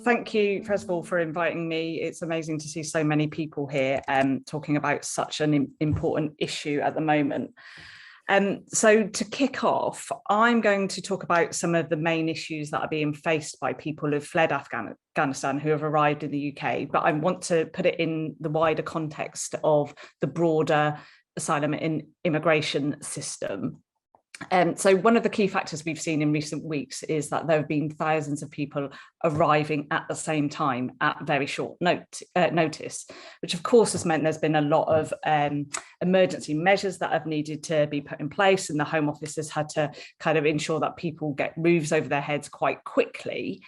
thank you, first of all, for inviting me. It's amazing to see so many people here talking about such an important issue at the moment. So to kick off, I'm going to talk about some of the main issues that are being faced by people who've fled Afghanistan who have arrived in the UK, but I want to put it in the wider context of the broader asylum and immigration system. So one of the key factors we've seen in recent weeks is that there have been thousands of people arriving at the same time at very short notice, which of course has meant there's been a lot of emergency measures that have needed to be put in place, and the Home Office has had to kind of ensure that people get roofs over their heads quite quickly.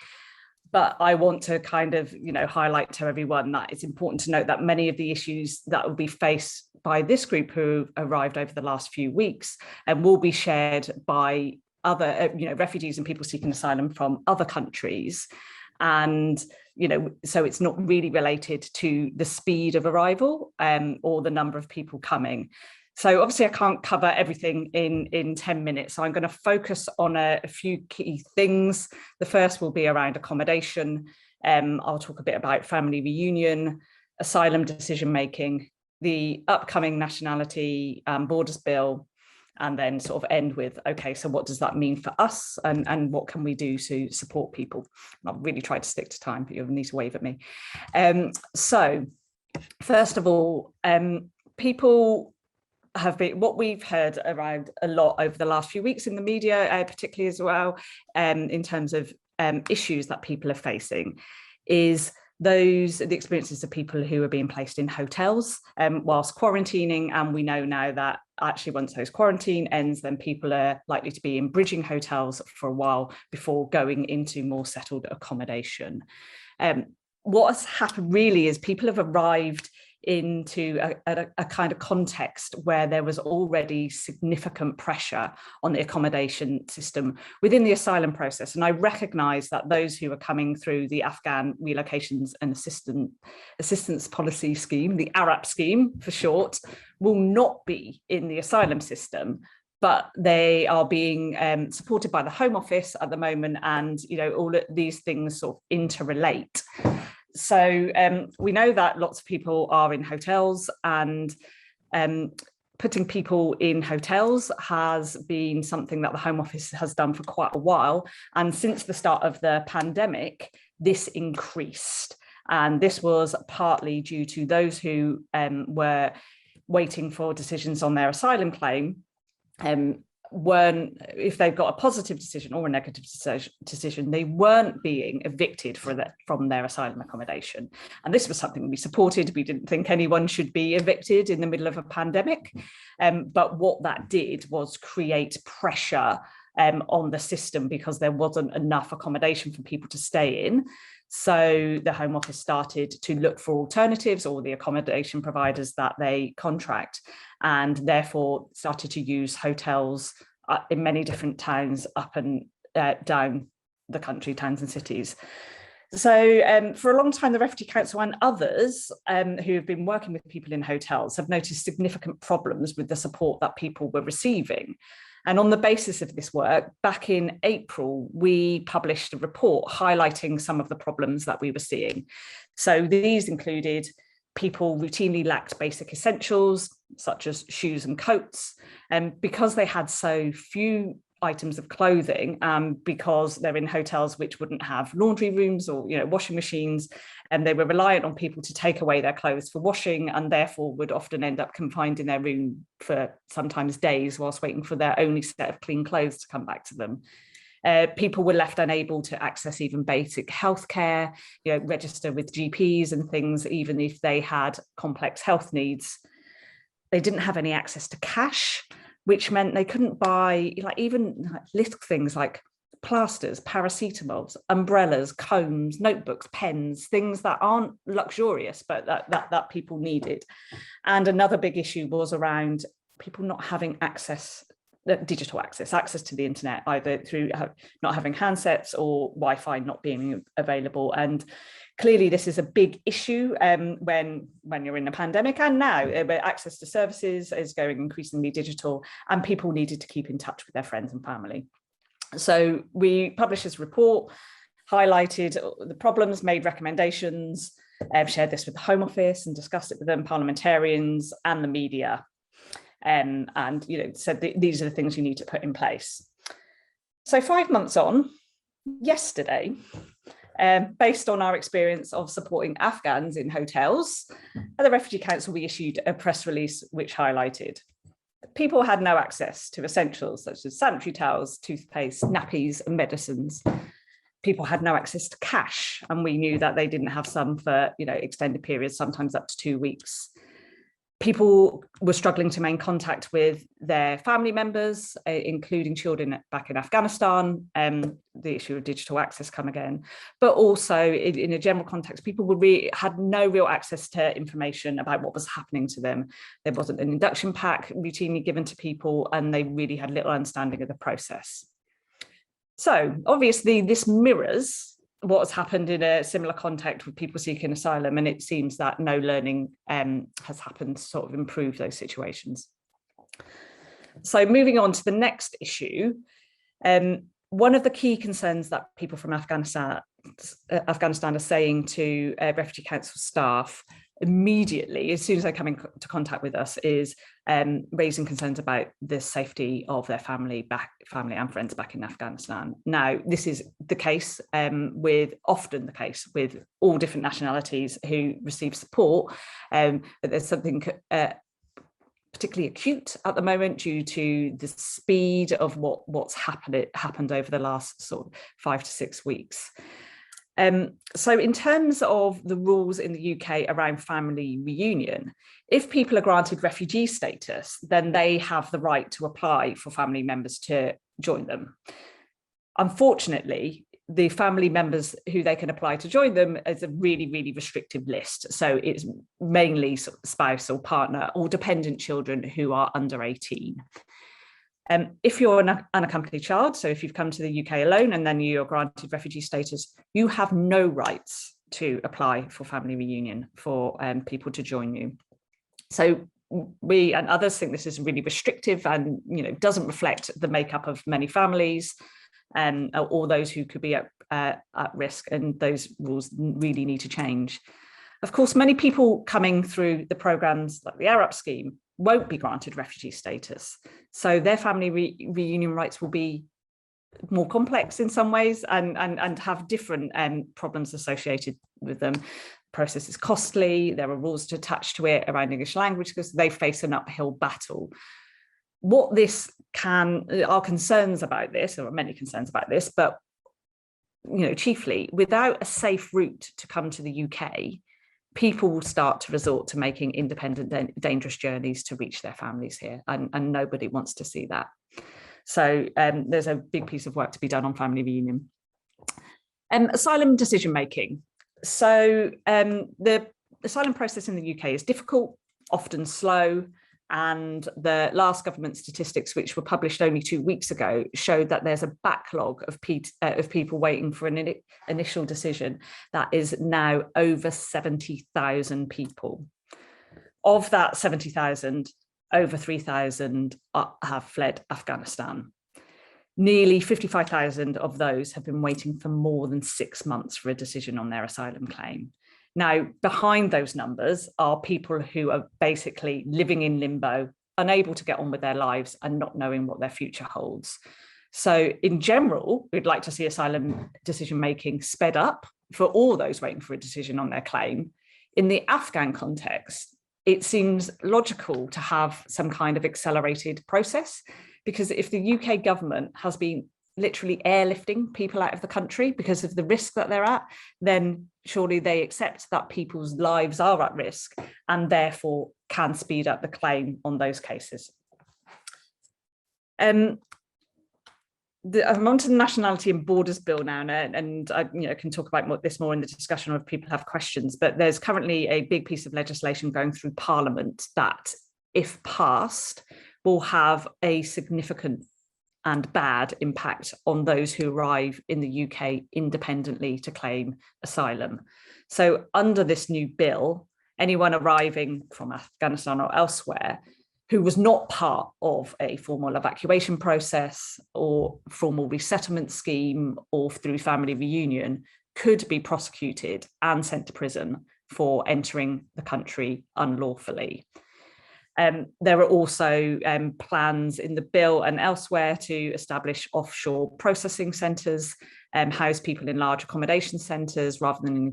But I want to kind of, highlight to everyone that it's important to note that many of the issues that will be faced by this group who arrived over the last few weeks and will be shared by other, refugees and people seeking asylum from other countries. And, so it's not really related to the speed of arrival or the number of people coming. So obviously I can't cover everything in 10 minutes. So I'm going to focus on a few key things. The first will be around accommodation. I'll talk a bit about family reunion, asylum decision-making, the upcoming nationality borders bill, and then sort of end with, okay, so what does that mean for us and what can we do to support people? I'll really try to stick to time, but you'll need to wave at me. So first of all, people have been, what we've heard around a lot over the last few weeks in the media, particularly as well, in terms of issues that people are facing, is the experiences of people who are being placed in hotels whilst quarantining. And we know now that actually once those quarantine ends, then people are likely to be in bridging hotels for a while before going into more settled accommodation. What has happened really is people have arrived into a kind of context where there was already significant pressure on the accommodation system within the asylum process. And I recognise that those who are coming through the Afghan Relocations and Assistance Policy Scheme, the ARAP scheme for short, will not be in the asylum system, but they are being supported by the Home Office at the moment, and all of these things sort of interrelate. So we know that lots of people are in hotels, and putting people in hotels has been something that the Home Office has done for quite a while. And since the start of the pandemic, this increased. And this was partly due to those who were waiting for decisions on their asylum claim, if they've got a positive decision or a negative decision, they weren't being evicted from their asylum accommodation. And this was something we supported. We didn't think anyone should be evicted in the middle of a pandemic. But what that did was create pressure on the system because there wasn't enough accommodation for people to stay in. So the Home Office started to look for alternatives, or the accommodation providers that they contract, and therefore started to use hotels in many different towns up and down the country, towns and cities. So for a long time, the Refugee Council and others who have been working with people in hotels have noticed significant problems with the support that people were receiving. And on the basis of this work, back in April, we published a report highlighting some of the problems that we were seeing. So these included people routinely lacked basic essentials, such as shoes and coats, and because they had so few items of clothing, because they're in hotels which wouldn't have laundry rooms or washing machines, and they were reliant on people to take away their clothes for washing, and therefore would often end up confined in their room for sometimes days whilst waiting for their only set of clean clothes to come back to them. People were left unable to access even basic healthcare, register with GPs and things, even if they had complex health needs. They didn't have any access to cash, which meant they couldn't buy even little things like plasters, paracetamols, umbrellas, combs, notebooks, pens, things that aren't luxurious, but that people needed. And another big issue was around people not having digital access to the internet, either through not having handsets or Wi-Fi not being available. And clearly this is a big issue when you're in a pandemic, and now access to services is going increasingly digital, and people needed to keep in touch with their friends and family. So we published this report highlighted the problems, made recommendations, shared this with the Home Office and discussed it with them, parliamentarians and the media, and said these are the things you need to put in place. So 5 months on, yesterday, based on our experience of supporting Afghans in hotels, at the Refugee Council, we issued a press release which highlighted people had no access to essentials such as sanitary towels, toothpaste, nappies, and medicines. People had no access to cash, and we knew that they didn't have some for extended periods, sometimes up to 2 weeks. People were struggling to maintain contact with their family members, including children back in Afghanistan. The issue of digital access come again, but also in a general context, people had no real access to information about what was happening to them. There wasn't an induction pack routinely given to people, and they really had little understanding of the process. So obviously this mirrors what has happened in a similar context with people seeking asylum, and it seems that no learning has happened to sort of improve those situations. So moving on to the next issue, one of the key concerns that people from Afghanistan are saying to Refugee Council staff immediately, as soon as they come into contact with us, is raising concerns about the safety of their family and friends back in Afghanistan. Now, this is the case often the case with all different nationalities who receive support, but there's something particularly acute at the moment due to the speed of what's happened over the last sort of 5 to 6 weeks. So in terms of the rules in the UK around family reunion, if people are granted refugee status, then they have the right to apply for family members to join them. Unfortunately, the family members who they can apply to join them is a really, really restrictive list. So it's mainly spouse or partner or dependent children who are under 18. If you're an unaccompanied child, so if you've come to the UK alone and then you're granted refugee status, you have no rights to apply for family reunion for people to join you. So we and others think this is really restrictive and doesn't reflect the makeup of many families or those who could be at risk, and those rules really need to change. Of course, many people coming through the programmes like the Arab scheme won't be granted refugee status. So their family reunion rights will be more complex in some ways and have different problems associated with them. The process is costly. There are rules attached to it around English language because they face an uphill battle. Our concerns about this, there are many concerns about this, but chiefly without a safe route to come to the UK, people will start to resort to making independent, dangerous journeys to reach their families here, and nobody wants to see that. So there's a big piece of work to be done on family reunion. Asylum decision making. So the asylum process in the UK is difficult, often slow, and the last government statistics, which were published only 2 weeks ago, showed that there's a backlog of people waiting for an initial decision that is now over 70,000 people. Of that 70,000, over 3,000 have fled Afghanistan. Nearly 55,000 of those have been waiting for more than 6 months for a decision on their asylum claim. Now, behind those numbers are people who are basically living in limbo, unable to get on with their lives and not knowing what their future holds. So in general, we'd like to see asylum decision-making sped up for all those waiting for a decision on their claim. In the Afghan context, it seems logical to have some kind of accelerated process, because if the UK government has been literally airlifting people out of the country because of the risk that they're at, then surely they accept that people's lives are at risk and therefore can speed up the claim on those cases. I'm on to the Nationality and Borders Bill now, and I can talk about this more in the discussion or if people have questions, but there's currently a big piece of legislation going through Parliament that, if passed, will have a significant and bad impact on those who arrive in the UK independently to claim asylum. So under this new bill, anyone arriving from Afghanistan or elsewhere who was not part of a formal evacuation process or formal resettlement scheme or through family reunion could be prosecuted and sent to prison for entering the country unlawfully. There are also plans in the bill and elsewhere to establish offshore processing centres, house people in large accommodation centres rather than in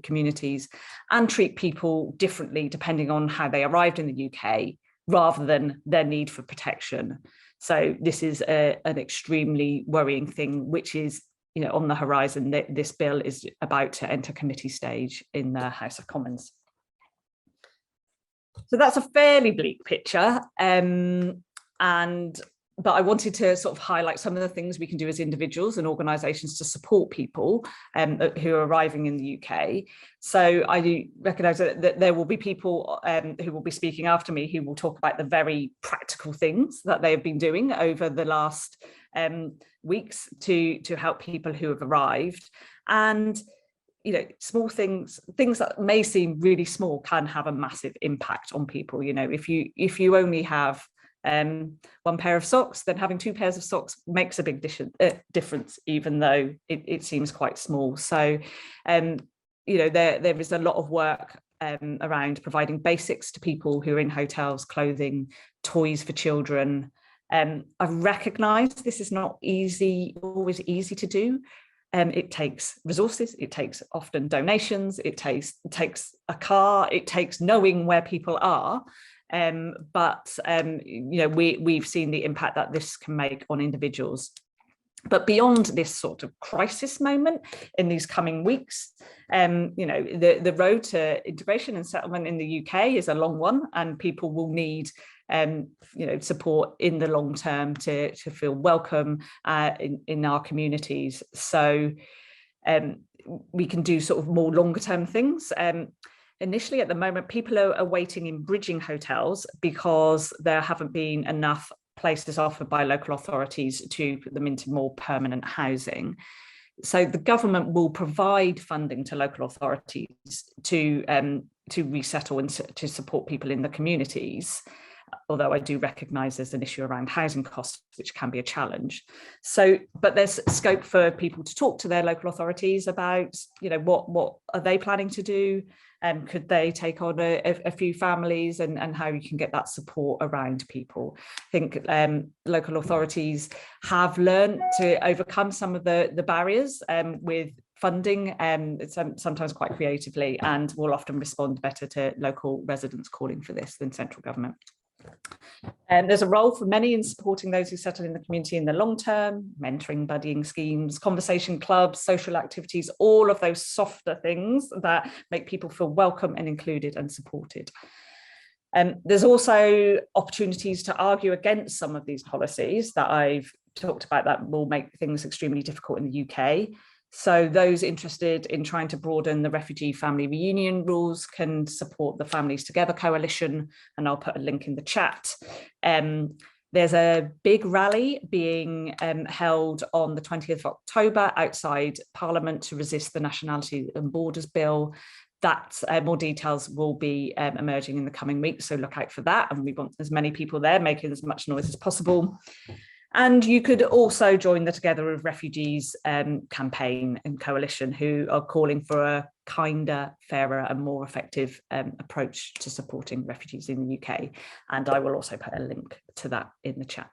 communities, and treat people differently depending on how they arrived in the UK rather than their need for protection. So this is an extremely worrying thing, which is, you know, on the horizon. This bill is about to enter committee stage in the House of Commons. So that's a fairly bleak picture, but I wanted to sort of highlight some of the things we can do as individuals and organisations to support people who are arriving in the UK. So I do recognise that there will be people who will be speaking after me who will talk about the very practical things that they have been doing over the last weeks to help people who have arrived. And you know, small things that may seem really small can have a massive impact on people. You know, if you only have one pair of socks, then having two pairs of socks makes a big difference, even though it seems quite small. So, you know, there is a lot of work around providing basics to people who are in hotels, clothing, toys for children. I recognise this is not always easy to do. It takes resources, it takes often donations, it takes a car, it takes knowing where people are. But you know, we've seen the impact that this can make on individuals. But beyond this sort of crisis moment in these coming weeks, you know, the road to integration and settlement in the UK is a long one, and people will need you know, support in the long term to feel welcome in our communities. So we can do sort of more longer term things. Initially, at the moment, people are waiting in bridging hotels because there haven't been enough places offered by local authorities to put them into more permanent housing. So the government will provide funding to local authorities to resettle and to support people in the communities, although I do recognise there's an issue around housing costs, which can be a challenge. So, but there's scope for people to talk to their local authorities about, you know, what are they planning to do? Could they take on a few families, and how you can get that support around people. I think local authorities have learned to overcome some of the barriers with funding, sometimes quite creatively, and will often respond better to local residents calling for this than central government. There's a role for many in supporting those who settle in the community in the long term: mentoring, buddying schemes, conversation clubs, social activities, all of those softer things that make people feel welcome and included and supported. There's also opportunities to argue against some of these policies that I've talked about that will make things extremely difficult in the UK. So those interested in trying to broaden the refugee family reunion rules can support the Families Together Coalition, and I'll put a link in the chat. There's a big rally being held on the 20th of October outside Parliament to resist the Nationality and Borders Bill. That more details will be emerging in the coming weeks, so look out for that. And we want as many people there making as much noise as possible. And you could also join the Together with Refugees campaign and coalition, who are calling for a kinder, fairer and more effective approach to supporting refugees in the UK. And I will also put a link to that in the chat.